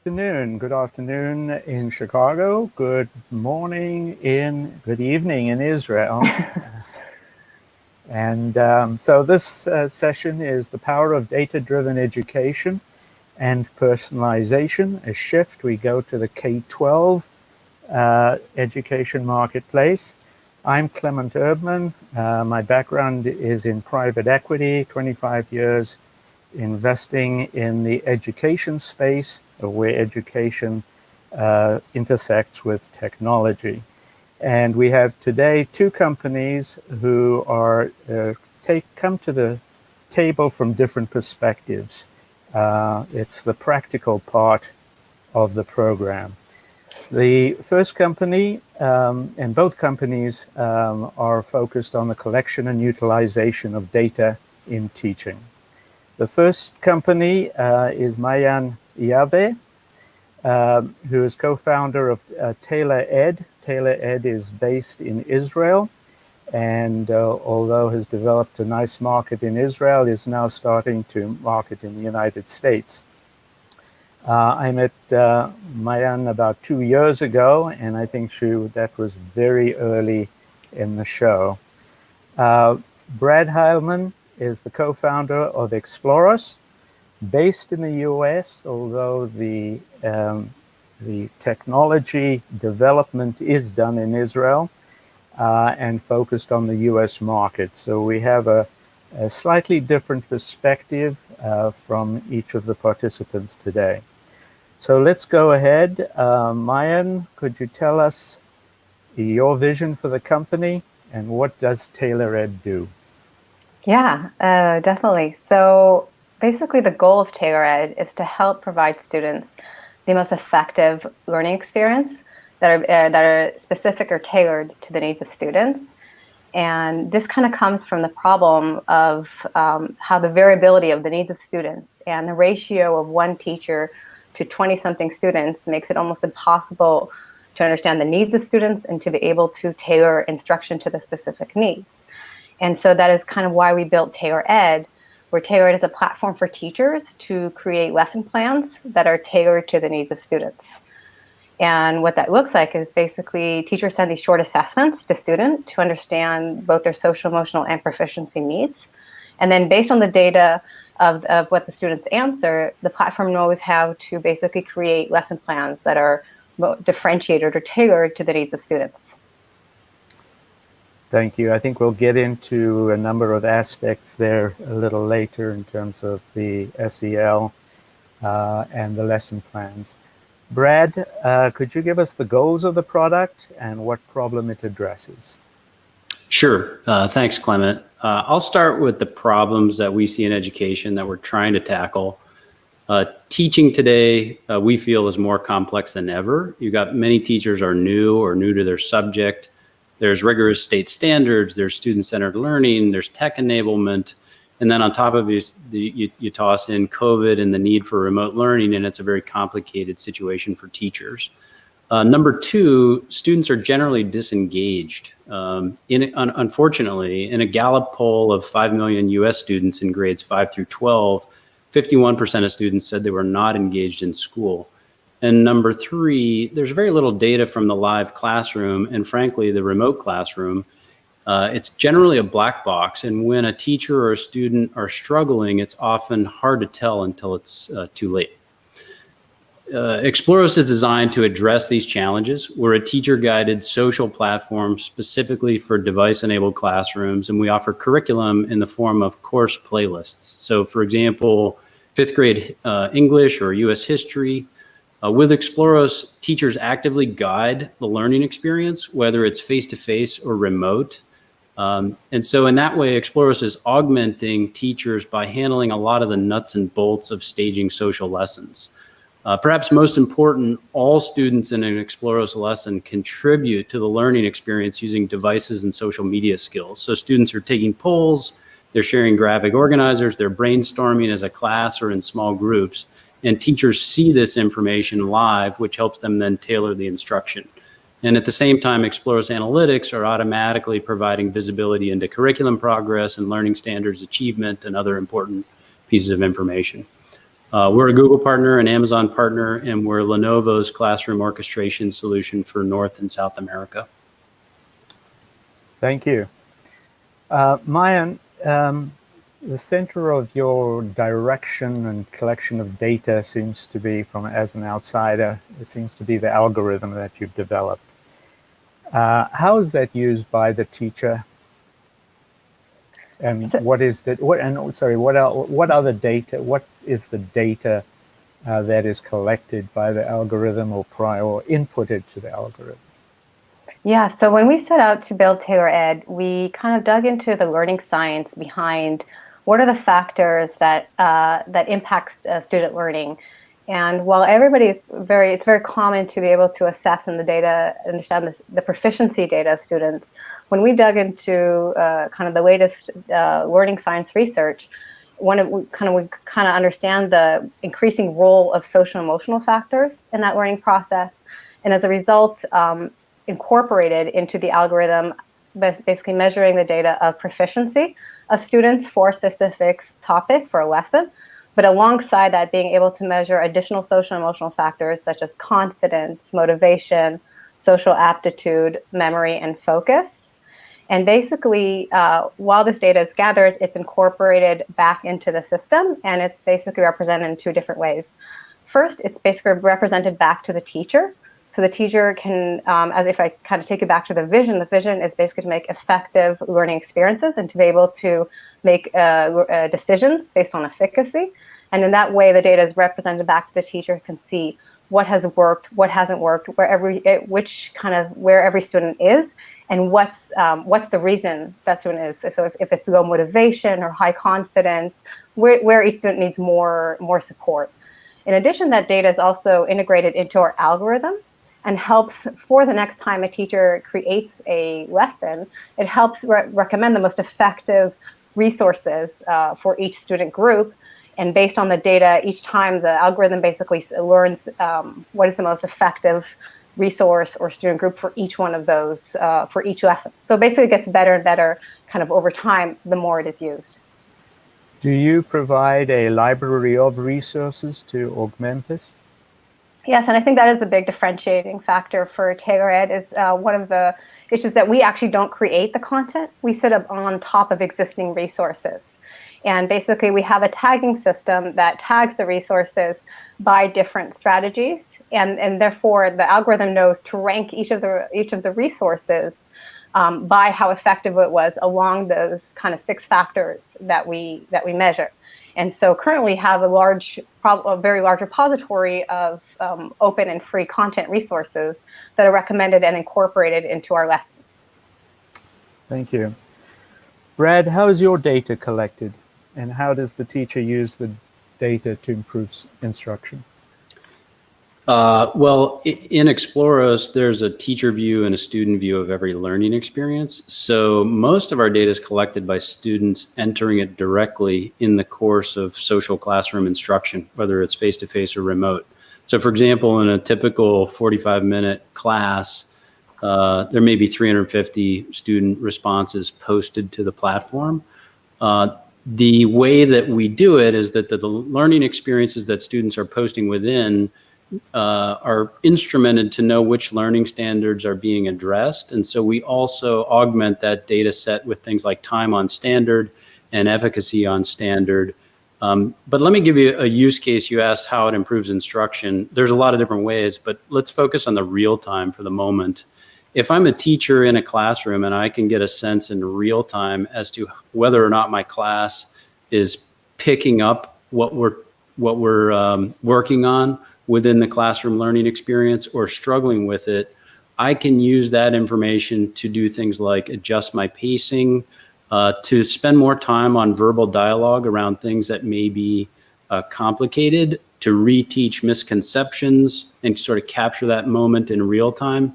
Good afternoon in Chicago. Good evening in Israel. So this session is the power of data-driven education and personalization. A shift, we go to the K-12 education marketplace. I'm Clement Erbmann. My background is in private equity, 25 years investing in the education space, where education intersects with technology. And we have today two companies who are come to the table from different perspectives. It's the practical part of the program. The first company, and both companies are focused on the collection and utilization of data in teaching. The first company is Maayan Yavne, who is co-founder of Taylor Ed. Taylor Ed is based in Israel, and although has developed a nice market in Israel, is now starting to market in the United States. I met Maayan about 2 years ago, and I think that was very early in the show. Brad Heilman is the co-founder of Exploros, based in the US, although the technology development is done in Israel and focused on the US market. So we have a slightly different perspective from each of the participants today. So let's go ahead. Maayan, could you tell us your vision for the company and what does Taylor Ed do? Yeah, definitely. So basically the goal of Taylor Ed is to help provide students the most effective learning experience that are specific or tailored to the needs of students. And this kind of comes from the problem of how the variability of the needs of students and the ratio of one teacher to 20-something students makes it almost impossible to understand the needs of students and to be able to tailor instruction to the specific needs. And so that is kind of why we built Taylor Ed, where Taylor Ed is a platform for teachers to create lesson plans that are tailored to the needs of students. And what that looks like is basically teachers send these short assessments to students to understand both their social, emotional, and proficiency needs. And then based on the data of what the students answer, the platform knows how to basically create lesson plans that are differentiated or tailored to the needs of students. Thank you. I think we'll get into a number of aspects there a little later in terms of the SEL and the lesson plans. Brad, could you give us the goals of the product and what problem it addresses? Sure. Thanks, Clement. I'll start with the problems that we see in education that we're trying to tackle. Teaching today, we feel, is more complex than ever. You've got many teachers are new to their subject. There's rigorous state standards, there's student-centered learning, there's tech enablement, and then on top of it, you toss in COVID and the need for remote learning, and it's a very complicated situation for teachers. Number two, students are generally disengaged. Unfortunately, in a Gallup poll of 5 million US students in grades 5 through 12, 51% of students said they were not engaged in school. And number three, there's very little data from the live classroom and frankly, the remote classroom. It's generally a black box. And when a teacher or a student are struggling, it's often hard to tell until it's too late. Exploros is designed to address these challenges. We're a teacher-guided social platform specifically for device-enabled classrooms, and we offer curriculum in the form of course playlists. So for example, 5th grade English or US history. With Exploros, teachers actively guide the learning experience, whether it's face-to-face or remote. And so in that way, Exploros is augmenting teachers by handling a lot of the nuts and bolts of staging social lessons. Perhaps most important, all students in an Exploros lesson contribute to the learning experience using devices and social media skills. So students are taking polls, they're sharing graphic organizers, they're brainstorming as a class or in small groups. And teachers see this information live, which helps them then tailor the instruction. And at the same time, Exploros analytics are automatically providing visibility into curriculum progress and learning standards achievement and other important pieces of information. We're a Google partner, an Amazon partner, and we're Lenovo's classroom orchestration solution for North and South America. Thank you. Maayan, the center of your direction and collection of data seems to be, as an outsider, it seems to be the algorithm that you've developed. How is that used by the teacher? And what is the what other data? What is the data that is collected by the algorithm or inputted to the algorithm? Yeah, so when we set out to build Taylor Ed, we kind of dug into the learning science behind what are the factors that that impact student learning. And while it's very common to be able to assess in the data, understand the proficiency data of students, when we dug into kind of the latest learning science research, we understand the increasing role of social and emotional factors in that learning process, and as a result, incorporated into the algorithm, basically measuring the data of proficiency of students for a specific topic for a lesson, but alongside that being able to measure additional social and emotional factors such as confidence, motivation, social aptitude, memory, and focus. And basically, while this data is gathered, it's incorporated back into the system, and it's basically represented in two different ways. First, it's basically represented back to the teacher. So the teacher can, as if I kind of take it back to the vision is basically to make effective learning experiences and to be able to make decisions based on efficacy. And in that way, the data is represented back to the teacher, who can see what has worked, what hasn't worked, where every student is, and what's the reason that student is. So if it's low motivation or high confidence, where each student needs more support. In addition, that data is also integrated into our algorithm and helps for the next time a teacher creates a lesson, it helps recommend the most effective resources for each student group. And based on the data, each time the algorithm basically learns what is the most effective resource or student group for each one of those, for each lesson. So basically it gets better and better kind of over time, the more it is used. Do you provide a library of resources to augment this? Yes, and I think that is a big differentiating factor for Taylor Ed, is one of the issues that we actually don't create the content. We sit up on top of existing resources. And basically we have a tagging system that tags the resources by different strategies, and therefore the algorithm knows to rank each of the resources by how effective it was along those kind of 6 factors that we measure. And so currently we have a very large repository of open and free content resources that are recommended and incorporated into our lessons. Thank you. Brad, how is your data collected, and how does the teacher use the data to improve instruction? Well, in Exploros, there's a teacher view and a student view of every learning experience. So most of our data is collected by students entering it directly in the course of social classroom instruction, whether it's face-to-face or remote. So for example, in a typical 45-minute class, there may be 350 student responses posted to the platform. The way that we do it is that the learning experiences that students are posting within are instrumented to know which learning standards are being addressed. And so we also augment that data set with things like time on standard and efficacy on standard. But let me give you a use case. You asked how it improves instruction. There's a lot of different ways, but let's focus on the real time for the moment. If I'm a teacher in a classroom and I can get a sense in real time as to whether or not my class is picking up what we're working on within the classroom learning experience or struggling with it, I can use that information to do things like adjust my pacing, to spend more time on verbal dialogue around things that may be complicated, to reteach misconceptions and sort of capture that moment in real time.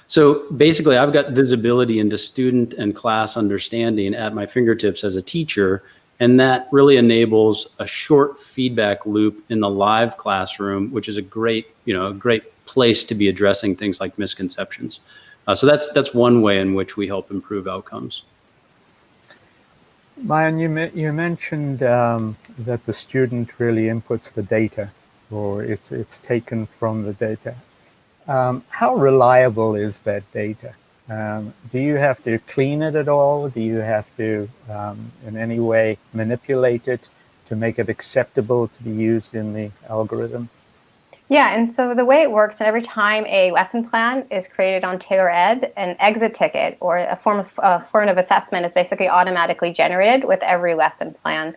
So basically, I've got visibility into student and class understanding at my fingertips as a teacher, and that really enables a short feedback loop in the live classroom, which is a great place to be addressing things like misconceptions. So that's one way in which we help improve outcomes. Maayan, you mentioned that the student really inputs the data, or it's taken from the data. How reliable is that data? Do you have to clean it at all? Do you have to, in any way, manipulate it to make it acceptable to be used in the algorithm? Yeah, and so the way it works, and every time a lesson plan is created on Taylor Ed, an exit ticket or a form of assessment is basically automatically generated with every lesson plan.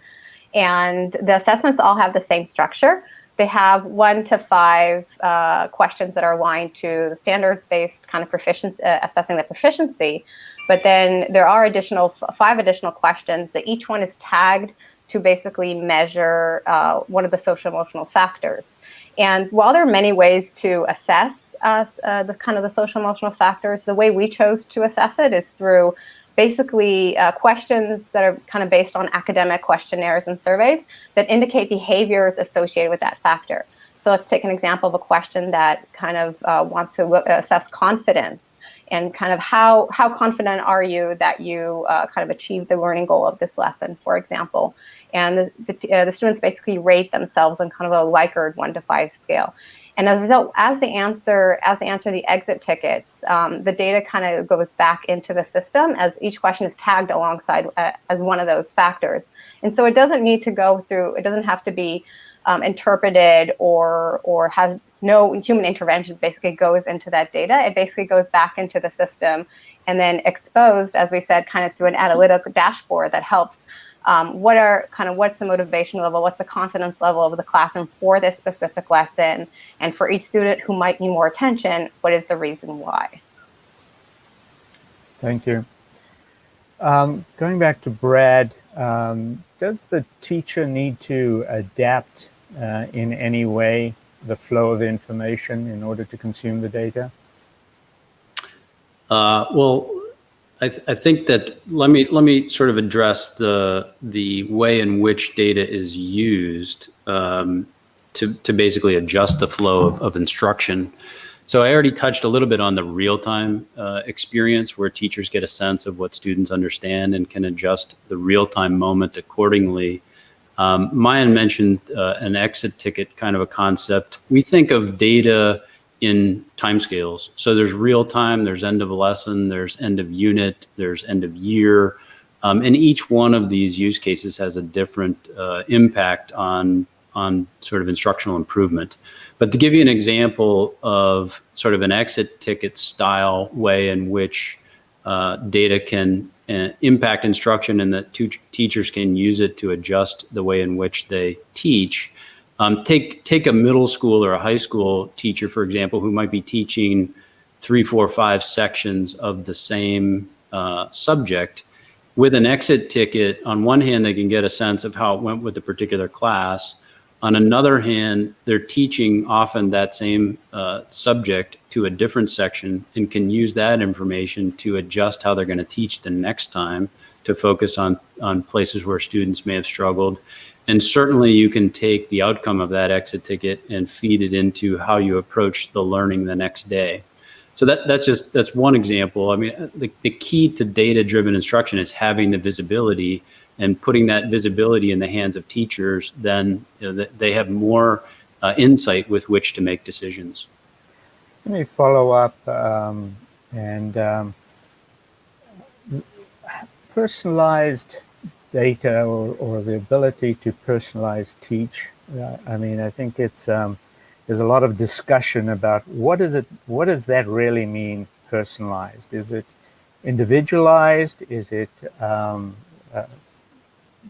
And the assessments all have the same structure. They have 1 to 5 questions that are aligned to the standards-based kind of proficiency, assessing the proficiency. But then there are 5 additional questions that each one is tagged to basically measure one of the social emotional factors. And while there are many ways to assess the social emotional factors, the way we chose to assess it is through basically questions that are kind of based on academic questionnaires and surveys that indicate behaviors associated with that factor. So let's take an example of a question that kind of wants to assess confidence and kind of how confident are you that you kind of achieved the learning goal of this lesson, for example. And the students basically rate themselves on kind of a Likert 1 to 5 scale. And as a result, as they answer the exit tickets, the data kind of goes back into the system as each question is tagged alongside as one of those factors. And so it doesn't need to go through, it doesn't have to be interpreted or has no human intervention. Basically goes into that data. It basically goes back into the system and then exposed, as we said, kind of through an analytical dashboard that helps what's the motivation level, what's the confidence level of the classroom for this specific lesson, and for each student who might need more attention, what is the reason why? Thank you. Going back to Brad, does the teacher need to adapt in any way the flow of information in order to consume the data? Well, I think that let me sort of address the way in which data is used to basically adjust the flow of instruction. So I already touched a little bit on the real-time experience where teachers get a sense of what students understand and can adjust the real-time moment accordingly. Maayan mentioned an exit ticket kind of a concept. We think of data in timescales. So there's real time, there's end of lesson, there's end of unit, there's end of year. And each one of these use cases has a different impact on sort of instructional improvement. But to give you an example of sort of an exit ticket style way in which data can impact instruction and that teachers can use it to adjust the way in which they teach. Take a middle school or a high school teacher, for example, who might be teaching 3, 4, 5 sections of the same subject. With an exit ticket, on one hand, they can get a sense of how it went with the particular class. On another hand, they're teaching often that same subject to a different section and can use that information to adjust how they're going to teach the next time to focus on places where students may have struggled. And certainly you can take the outcome of that exit ticket and feed it into how you approach the learning the next day. So that's one example. I mean, the key to data-driven instruction is having the visibility and putting that visibility in the hands of teachers. Then they have more insight with which to make decisions. Let me follow up personalized data or the ability to personalize teach. I mean, I think it's there's a lot of discussion about what does that really mean, personalized? Is it individualized? Is it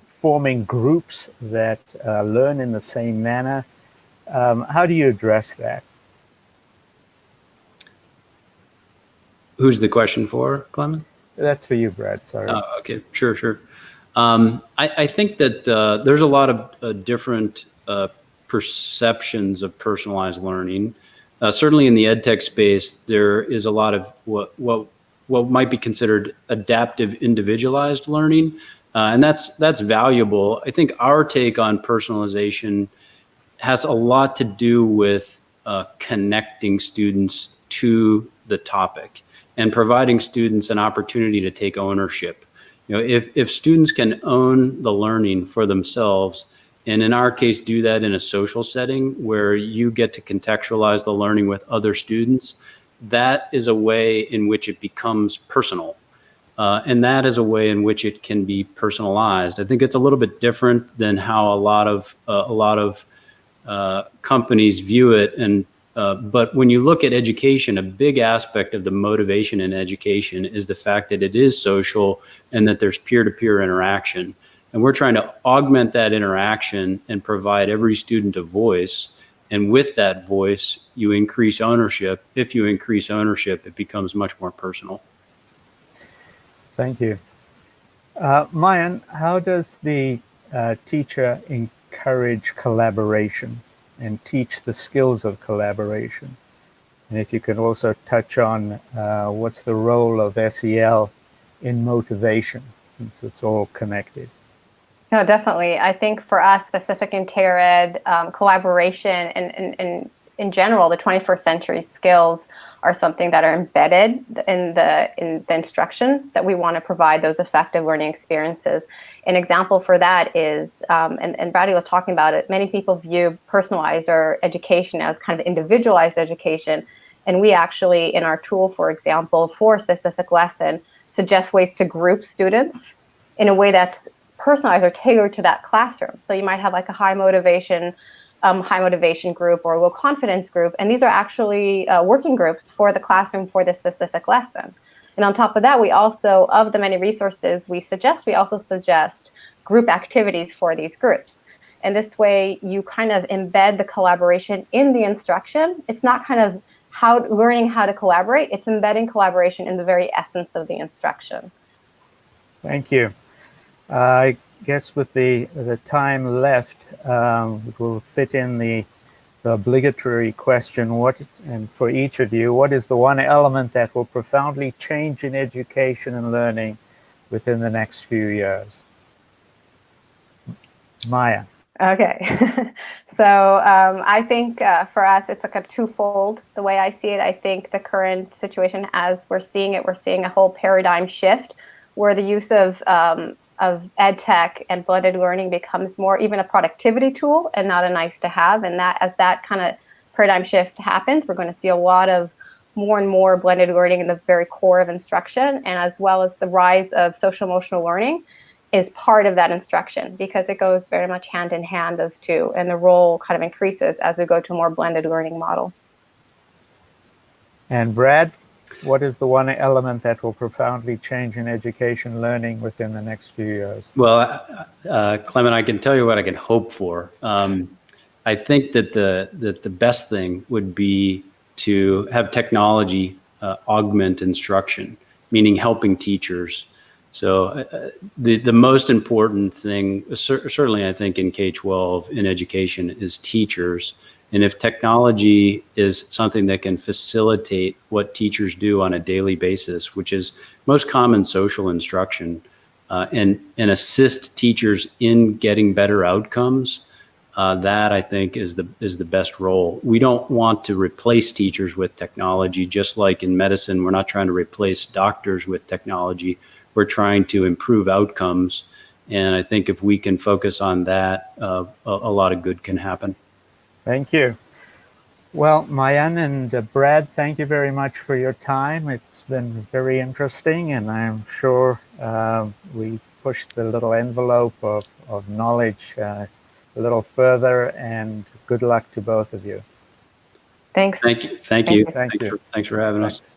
forming groups that learn in the same manner? How do you address that? Who's the question for, Clement? That's for you, Brad. Sorry. Oh, okay, sure. I think that there's a lot of different perceptions of personalized learning. Certainly in the EdTech space, there is a lot of what might be considered adaptive individualized learning, and that's valuable. I think our take on personalization has a lot to do with connecting students to the topic and providing students an opportunity to take ownership. if students can own the learning for themselves, and in our case, do that in a social setting where you get to contextualize the learning with other students, that is a way in which it becomes personal. And that is a way in which it can be personalized. I think it's a little bit different than how a lot of companies view it. And but when you look at education, a big aspect of the motivation in education is the fact that it is social and that there's peer-to-peer interaction. And we're trying to augment that interaction and provide every student a voice. And with that voice, you increase ownership. If you increase ownership, it becomes much more personal. Thank you. Maayan, how does the teacher encourage collaboration and teach the skills of collaboration? And if you can also touch on what's the role of SEL in motivation, since it's all connected. No, definitely. I think for us, specific in Taylor Ed, collaboration and in general, the 21st century skills are something that are embedded in the instruction that we want to provide those effective learning experiences. An example for that is, and Bradley was talking about it, many people view personalized or education as kind of individualized education. And we actually, in our tool, for example, for a specific lesson, suggest ways to group students in a way that's personalized or tailored to that classroom. So you might have like a high motivation group or a low confidence group, and these are actually working groups for the classroom for this specific lesson. And on top of that, we also, of the many resources we also suggest group activities for these groups. And this way, you kind of embed the collaboration in the instruction. It's not kind of learning how to collaborate, it's embedding collaboration in the very essence of the instruction. Thank you. I guess with the time left, we'll fit in the obligatory question, and for each of you, what is the one element that will profoundly change in education and learning within the next few years? Maya. Okay. So I think for us, it's like a twofold, the way I see it. I think the current situation, as we're seeing a whole paradigm shift where the use of EdTech and blended learning becomes more even a productivity tool and not a nice to have. And that as that kind of paradigm shift happens, we're going to see a lot of more and more blended learning in the very core of instruction, and as well as the rise of social emotional learning is part of that instruction, because it goes very much hand in hand, those two, and the role kind of increases as we go to a more blended learning model. And Brad, what is the one element that will profoundly change in education learning within the next few years? Well, Clement, I can tell you what I can hope for. I think that the best thing would be to have technology augment instruction, meaning helping teachers. So the most important thing, certainly I think in K-12 in education, is teachers. And if technology is something that can facilitate what teachers do on a daily basis, which is most common social instruction, and assist teachers in getting better outcomes, that I think is the best role. We don't want to replace teachers with technology, just like in medicine, we're not trying to replace doctors with technology. We're trying to improve outcomes. And I think if we can focus on that, a lot of good can happen. Thank you. Well, Maayan and Brad, thank you very much for your time. It's been very interesting, and I'm sure we pushed the little envelope of knowledge a little further, and good luck to both of you. Thanks. Thank you. Thank you. Thanks for having us.